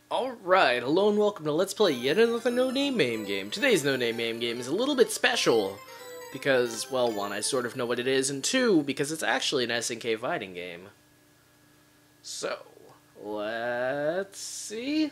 Alright, hello and welcome to Let's Play yet another no-name MAME game. Today's no-name MAME game is a little bit special, because, well, one, I sort of know what it is, and two, because it's actually an SNK fighting game. So, let's see.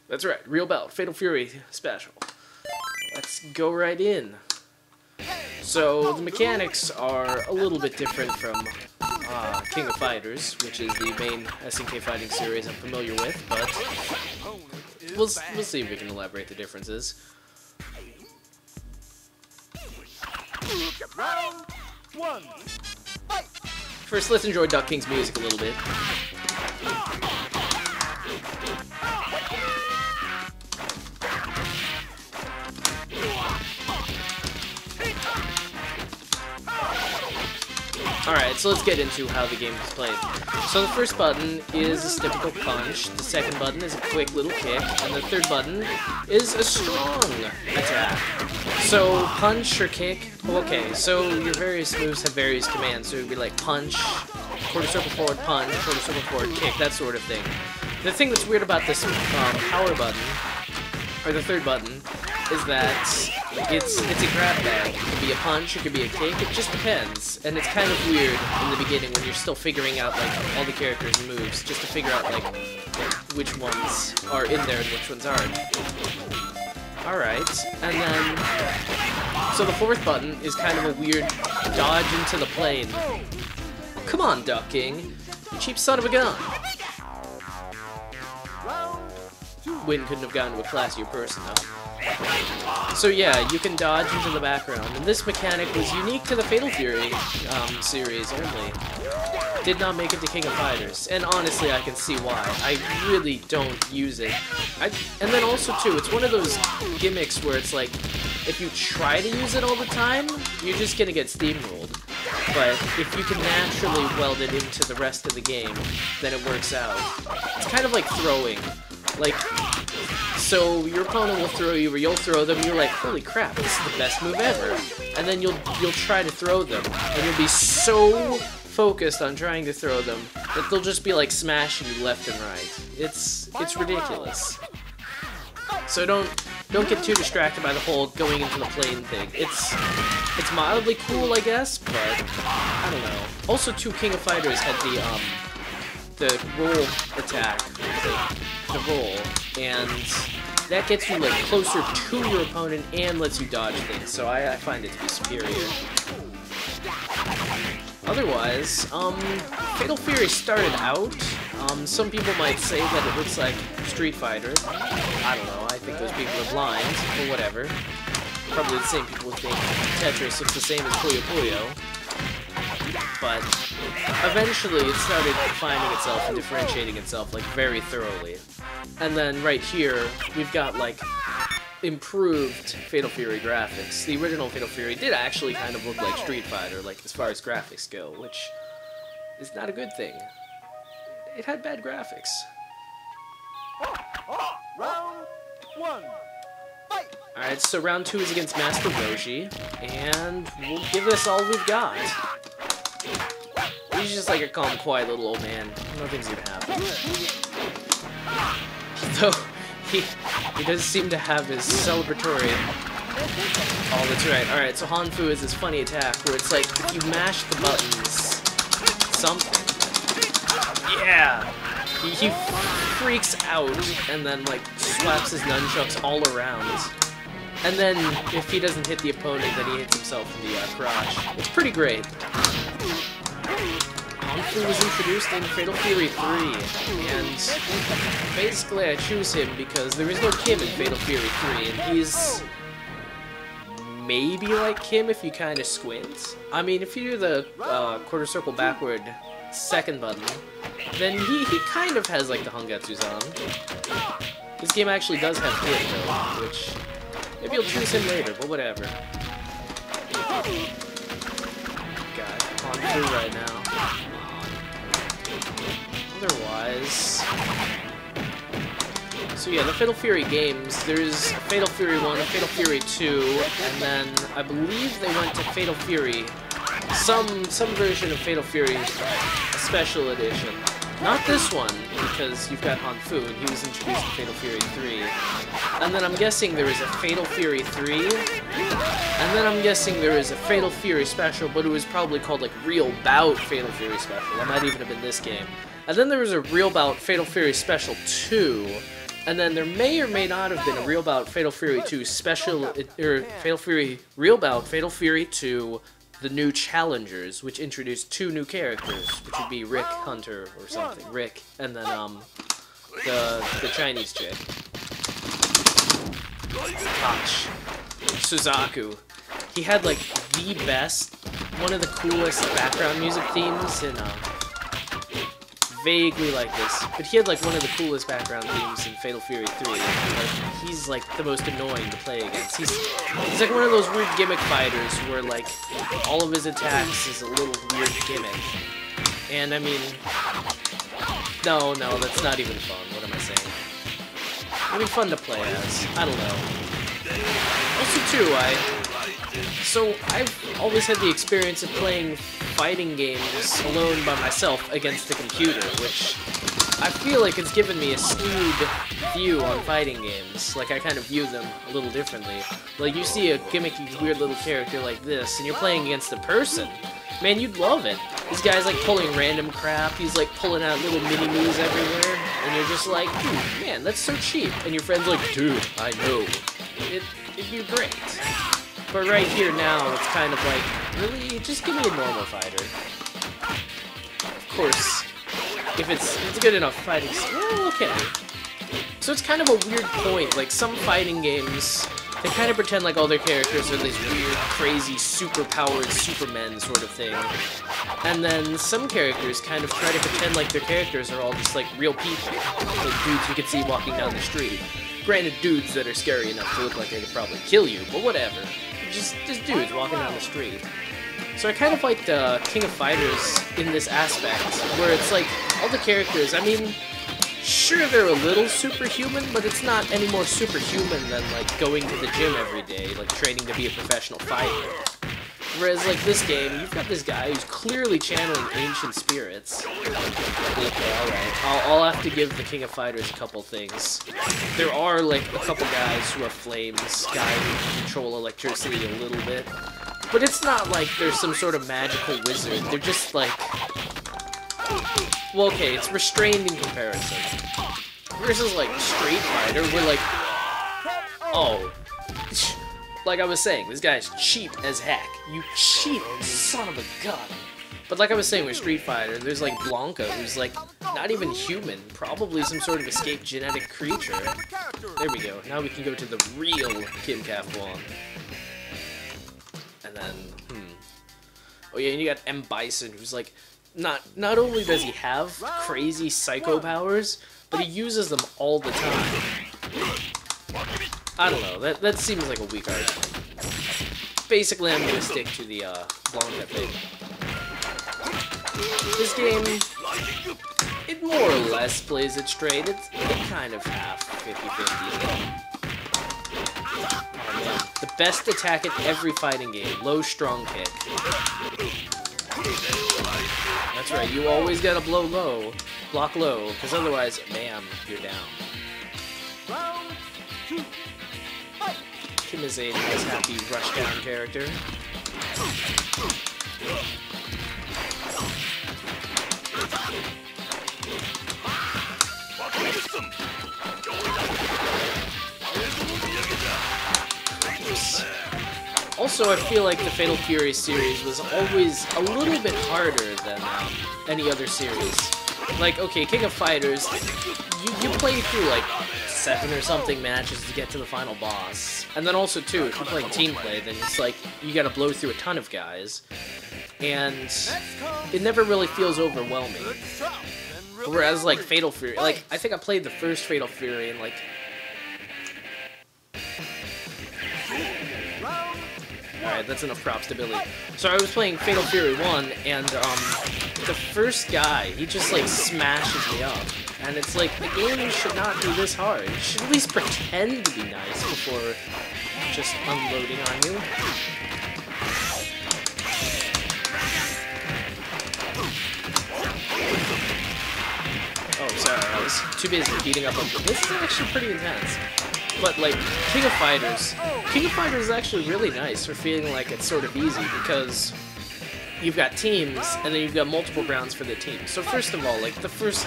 That's right, Real Bout, Fatal Fury special. Let's go right in. So, the mechanics are a little bit different from King of Fighters, which is the main SNK fighting series I'm familiar with, but we'll see if we can elaborate the differences. Round one. First, let's enjoy Duck King's music a little bit. Alright, so let's get into how the game is played. So the first button is a typical punch, the second button is a quick little kick, and the third button is a strong attack. So punch or kick, okay, so your various moves have various commands, so it would be like punch, quarter circle forward punch, quarter circle forward kick, that sort of thing. The thing that's weird about this power button, or the third button, is that it's a grab bag. It could be a punch, it could be a kick, it just depends. And it's kind of weird in the beginning when you're still figuring out like all the characters and moves, just to figure out like which ones are in there and which ones aren't. Alright, and then so the fourth button is kind of a weird dodge into the plane. Come on, Duck King, you cheap son of a gun. Win couldn't have gotten to a classier person though. So yeah, you can dodge into the background, and this mechanic was unique to the Fatal Fury series only. Did not make it to King of Fighters, and honestly I can see why. I really don't use it. And then also too, it's one of those gimmicks where it's like, if you try to use it all the time, you're just gonna get steamrolled. But if you can naturally weld it into the rest of the game, then it works out. It's kind of like throwing. Like, so your opponent will throw you, or you'll throw them, you're like, holy crap, this is the best move ever. And then you'll try to throw them, and you'll be so focused on trying to throw them that they'll just be like smashing you left and right. It's ridiculous. So don't get too distracted by the whole going into the plane thing. It's mildly cool, I guess, but I don't know. Also, too, King of Fighters had the roll attack, the roll, and that gets you like closer to your opponent and lets you dodge things, so I find it to be superior. Otherwise, Fatal Fury started out, some people might say that it looks like Street Fighter. I don't know, I think those people are blind, or whatever. Probably the same people who think Tetris looks the same as Puyo Puyo. But eventually it started defining itself and differentiating itself like very thoroughly. And then right here, we've got like improved Fatal Fury graphics. The original Fatal Fury did actually kind of look like Street Fighter, like as far as graphics go, which is not a good thing. It had bad graphics. Round one. Fight. Alright, so round two is against Master Roshi, and we'll give this all we've got. He's just like a calm, quiet little old man. Nothing's gonna happen. Though, he does seem to have his celebratory... Oh, that's right. Alright, so Hanfu is this funny attack where it's like, if you mash the buttons, something... Yeah! He freaks out and then, like, slaps his nunchucks all around. And then, if he doesn't hit the opponent, then he hits himself in the crotch. It's pretty great. Hanfu was introduced in Fatal Fury 3, and basically I choose him because there is no Kim in Fatal Fury 3, and he's maybe like Kim if you kind of squint. I mean, if you do the quarter circle backward second button, then he kind of has like the Hangetsu-san. This game actually does have hit though, which maybe you'll choose him later, but whatever. through right now. Otherwise... So yeah, the Fatal Fury games, there's Fatal Fury 1 and Fatal Fury 2, and then I believe they went to Fatal Fury, some version of Fatal Fury, a special edition. Not this one, because you've got Han Fu, and he was introduced in Fatal Fury 3. And then I'm guessing there is a Fatal Fury 3, and then I'm guessing there is a Fatal Fury Special, but it was probably called like Real Bout Fatal Fury Special. That might even have been this game. And then there was a Real Bout Fatal Fury Special 2, and then there may or may not have been a Real Bout Fatal Fury 2 Special, or Fatal Fury Real Bout Fatal Fury 2 The New Challengers, which introduced 2 new characters, which would be Rick Hunter or something. Rick, and then the Chinese chick. Gosh. Suzaku. He had like the best, one of the coolest background music themes in vaguely like this, but he had like one of the coolest background themes in Fatal Fury 3. Like, he's like the most annoying to play against. He's like one of those weird gimmick fighters where like all of his attacks is a little weird gimmick. And I mean, no, that's not even fun. What am I saying? I mean, fun to play as. I don't know. Also too, I've always had the experience of playing fighting games alone by myself against the computer, which I feel like it's given me a skewed view on fighting games. Like, I kind of view them a little differently. Like, you see a gimmicky, weird little character like this, and you're playing against a person. Man, you'd love it. This guy's like pulling random crap, he's like pulling out little mini-moves everywhere, and you're just like, dude, man, that's so cheap. And your friend's like, dude, I know. It'd be great. But right here now, it's kind of like, really, just give me a normal fighter. Of course, if it's good enough fighting, well, okay. So it's kind of a weird point, like some fighting games, they kind of pretend like all their characters are these weird, crazy, super-powered supermen sort of thing. And then some characters kind of try to pretend like their characters are all just like real people, like dudes you could see walking down the street. Granted, dudes that are scary enough to look like they could probably kill you, but whatever. Just dudes walking down the street. So I kind of like the King of Fighters in this aspect, where it's like, all the characters, I mean, sure they're a little superhuman, but it's not any more superhuman than like going to the gym every day, like training to be a professional fighter. Whereas like this game, you've got this guy who's clearly channeling ancient spirits. Okay, alright. I'll have to give the King of Fighters a couple things. There are like a couple guys who have flames, guys who can control electricity a little bit. But it's not like they're some sort of magical wizard. They're just like... Well, okay, it's restrained in comparison. Versus like Street Fighter, we're like... Oh... Like I was saying, this guy's cheap as heck. You cheap son of a gun. But like I was saying with Street Fighter, there's like Blanca, who's like not even human, probably some sort of escaped genetic creature. There we go. Now we can go to the real Kim Kaf-Won. And then, oh yeah, and you got M. Bison, who's like, not only does he have crazy psycho powers, but he uses them all the time. I don't know, that seems like a weak argument. Basically, I'm gonna stick to the, Blanca thing. This game, it more or less plays it straight. It's kind of half 50-50. Oh man, the best attack in every fighting game, low strong kick. That's right, you always gotta blow low, block low, because otherwise, bam, you're down. Round 2. Kim is a nice, happy, rush-down character. Also, I feel like the Fatal Fury series was always a little bit harder than any other series. Like, okay, King of Fighters, you play through like 7 or something matches to get to the final boss. And then also, too, if you're playing team play, then it's like, you gotta blow through a ton of guys. And it never really feels overwhelming. Whereas, like, Fatal Fury, like, I think I played the first Fatal Fury in, like... Alright, that's enough props to Billy. So I was playing Fatal Fury 1, and the first guy, he just like smashes me up. And it's like, the game should not be this hard. You should at least pretend to be nice before just unloading on you. Oh, sorry, I was too busy beating up on you. This is actually pretty intense. But, like, King of Fighters is actually really nice for feeling like it's sort of easy, because you've got teams, and then you've got multiple rounds for the team. So first of all, like, the first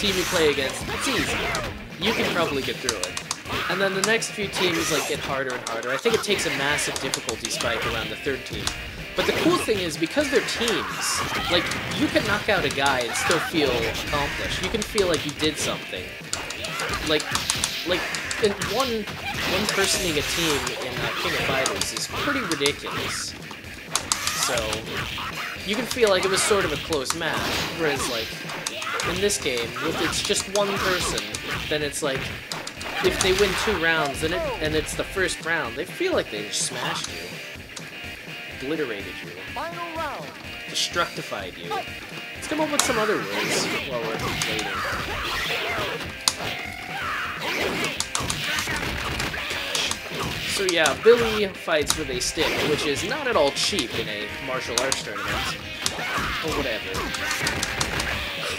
team you play against, it's easy. You can probably get through it. And then the next few teams, like, get harder and harder. I think it takes a massive difficulty spike around the third team. But the cool thing is, because they're teams, like, you can knock out a guy and still feel accomplished. You can feel like you did something. Like in one personing a team in King of Fighters is pretty ridiculous. So, you can feel like it was sort of a close match. Whereas, like, in this game, if it's just one person, then it's like, if they win 2 rounds and it's the first round, they feel like they just smashed you. Obliterated you. Final round. Destructified you. Let's come up with some other words while we're waiting. So yeah, Billy fights with a stick, which is not at all cheap in a martial arts tournament. Or whatever.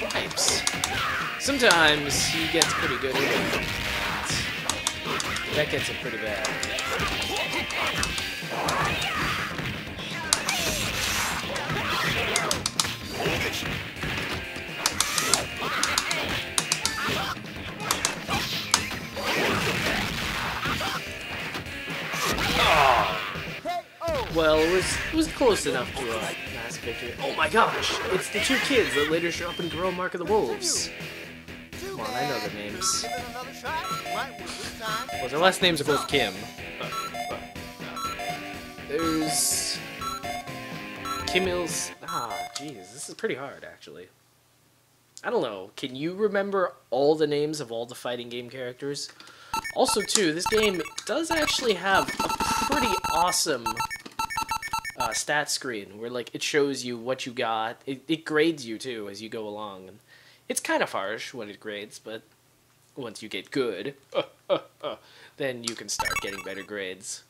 Cripes. Sometimes he gets pretty good at it. That gets him pretty bad. Well, it was close enough to a mass victory. Oh my gosh! It's the 2 kids that later show up in Girl Mark of the Wolves. Come on, I know their names. Well, their last names are both Kim. There's Kim Il's. Jeez, this is pretty hard, actually. I don't know. Can you remember all the names of all the fighting game characters? Also, too, this game does actually have a pretty awesome stat screen where, like, it shows you what you got. It grades you, too, as you go along. And it's kind of harsh when it grades, but once you get good, then you can start getting better grades.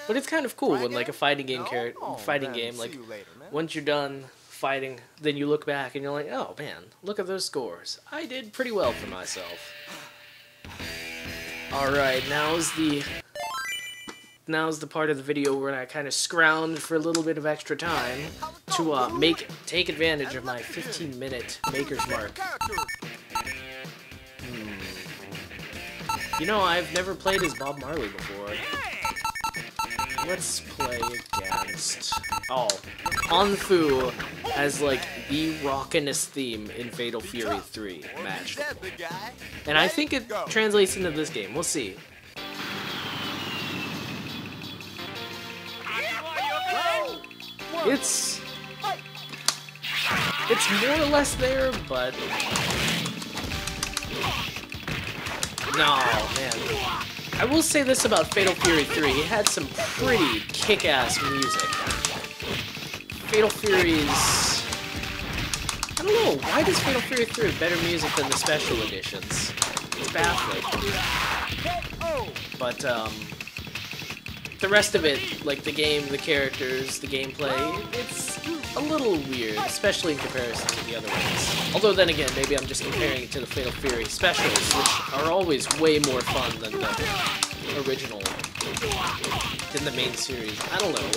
But it's kind of cool when, like, a fighting game, like, once you're done fighting, then you look back and you're like, oh man, look at those scores. I did pretty well for myself. Alright, now's the part of the video where I kind of scrounged for a little bit of extra time to take advantage of my 15-minute maker's mark. You know, I've never played as Bob Marley before. Let's play against... Oh, Hanfu has, like, the rockinest theme in Fatal Fury 3 match. And I think it translates into this game. We'll see. It's more or less there, but... No, man. I will say this about Fatal Fury 3, it had some pretty kick-ass music. Fatal Fury's... I don't know, why does Fatal Fury 3 have better music than the special editions? It's baffling. But, the rest of it, like the game, the characters, the gameplay, it's a little weird, especially in comparison to the other ones. Although then again, maybe I'm just comparing it to the Fatal Fury specials, which are always way more fun than the original, than the main series. I don't know,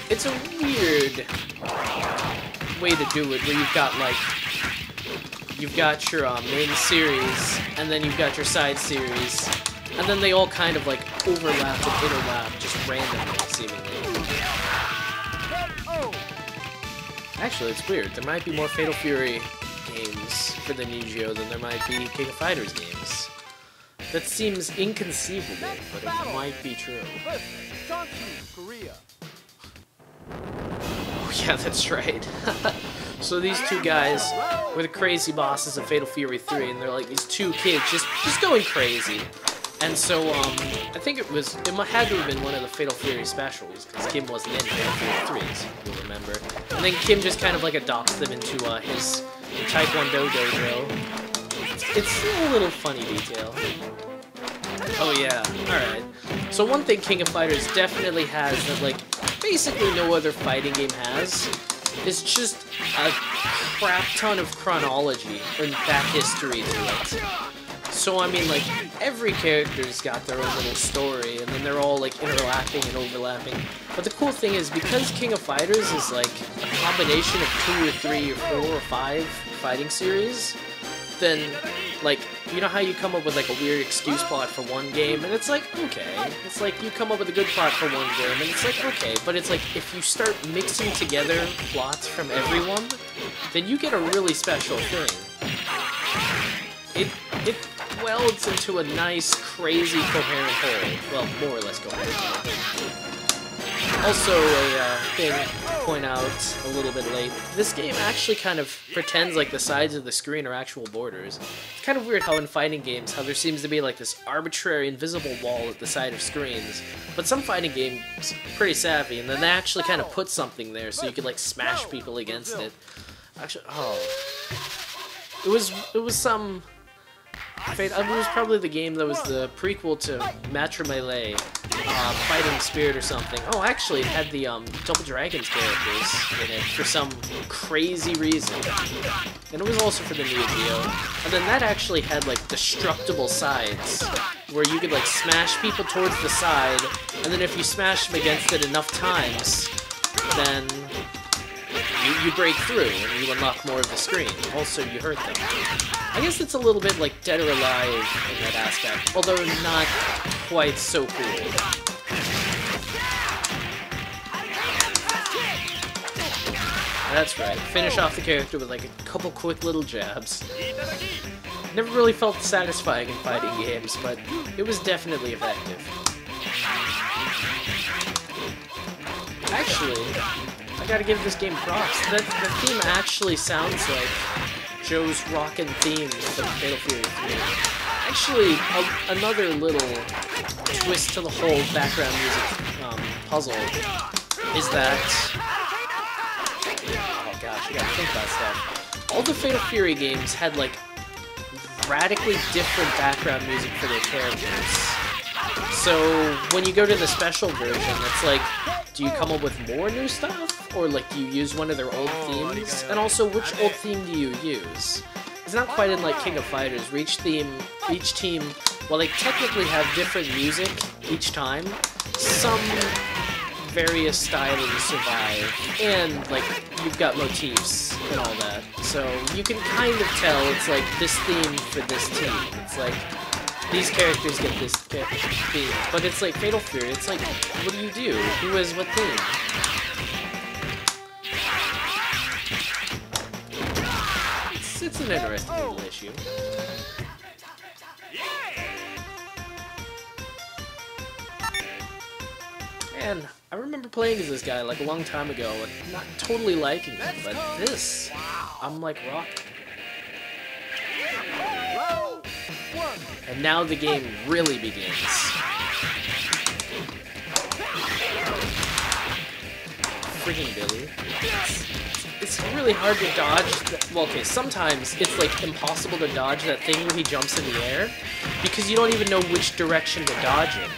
it's a weird way to do it, where you've got your main series, and then you've got your side series, and then they all kind of like overlap and interlap just randomly, seemingly. Actually, it's weird. There might be more Fatal Fury games for the Neo Geo than there might be King of Fighters games. That seems inconceivable, but it might be true. Oh yeah, that's right. So these 2 guys were the crazy bosses of Fatal Fury 3, and they're like these 2 kids just going crazy. And so, I think it had to have been one of the Fatal Fury specials, because Kim wasn't in Fatal Fury 3, as you'll remember. And then Kim just kind of like adopts them into his Taekwondo dojo. It's a little funny detail. Oh yeah, alright. So one thing King of Fighters definitely has that, like, basically no other fighting game has, is just a crap ton of chronology and back history to it. So, I mean, like, every character's got their own little story, and then they're all, like, interlapping and overlapping. But the cool thing is, because King of Fighters is, like, a combination of 2 or 3 or 4 or 5 fighting series, then, like, you know how you come up with, like, a weird excuse plot for one game, and it's like, okay. It's like, you come up with a good plot for one game, and it's like, okay. But it's like, if you start mixing together plots from everyone, then you get a really special thing. It welds into a nice, crazy, coherent whole. Well, more or less coherent. Also, a thing to point out a little bit late, this game actually kind of pretends like the sides of the screen are actual borders. It's kind of weird how in fighting games, how there seems to be like this arbitrary invisible wall at the side of screens, but some fighting games are pretty savvy, and then they actually kind of put something there so you could like smash people against it. Actually, it was some... It was probably the game that was the prequel to Matra Melee, Fighting Spirit or something. Oh, actually, it had the Double Dragons characters in it for some crazy reason. And it was also for the Neo Geo. And then that actually had, like, destructible sides, where you could, like, smash people towards the side, and then if you smash them against it enough times, then you break through, and you unlock more of the screen. Also, you hurt them. I guess it's a little bit like Dead or Alive in that aspect, although not quite so cool. That's right, finish off the character with like a couple quick little jabs. Never really felt satisfying in fighting games, but it was definitely effective. Actually, I gotta give this game props. The theme actually sounds like Joe's rockin' theme from Fatal Fury 3. Actually, another little twist to the whole background music puzzle is that... Oh gosh, I gotta think about stuff. All the Fatal Fury games had, like, radically different background music for their characters. So, when you go to the special version, it's like, do you come up with more new stuff? Or, like, do you use one of their old themes? And also, which old theme do you use? It's not quite in, like, King of Fighters, where each team, while they technically have different music each time, some various stylings survive. And, like, you've got motifs and all that. So, you can kind of tell it's, like, this theme for this team. It's like... These characters get this theme, but it's like Fatal Fury, it's like, what do you do? Who has what theme? It's an interesting little issue. Man, I remember playing as this guy like a long time ago and not totally liking him, but this, I'm like rocking. And now the game really begins. Freaking Billy. It's really hard to dodge. Well, okay, sometimes it's like impossible to dodge that thing where he jumps in the air because you don't even know which direction to dodge it.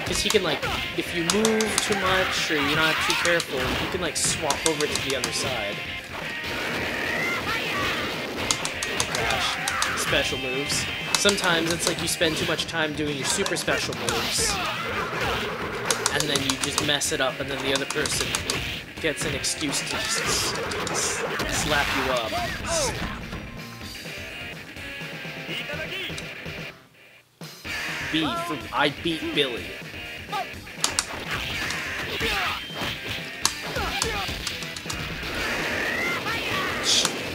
Because he can, like, if you move too much or you're not too careful, you can, like, swap over to the other side. Gosh, special moves. Sometimes it's like you spend too much time doing your super special moves, and then you just mess it up, and then the other person gets an excuse to just slap you up. B for I beat Billy.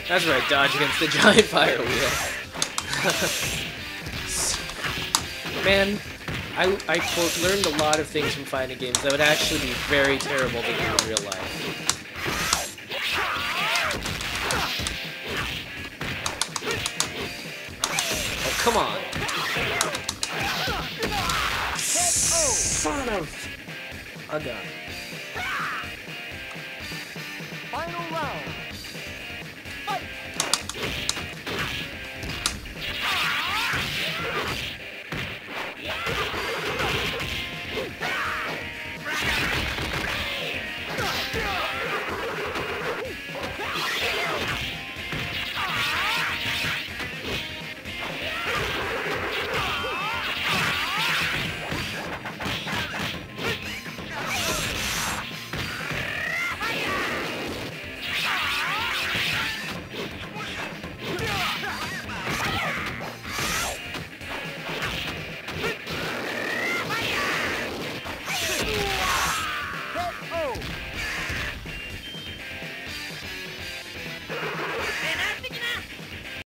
That's right, dodge against the giant fire wheel. Man, I quote, learned a lot of things from fighting games that would actually be very terrible to do in real life. Oh, come on. Son of a gun. Final round.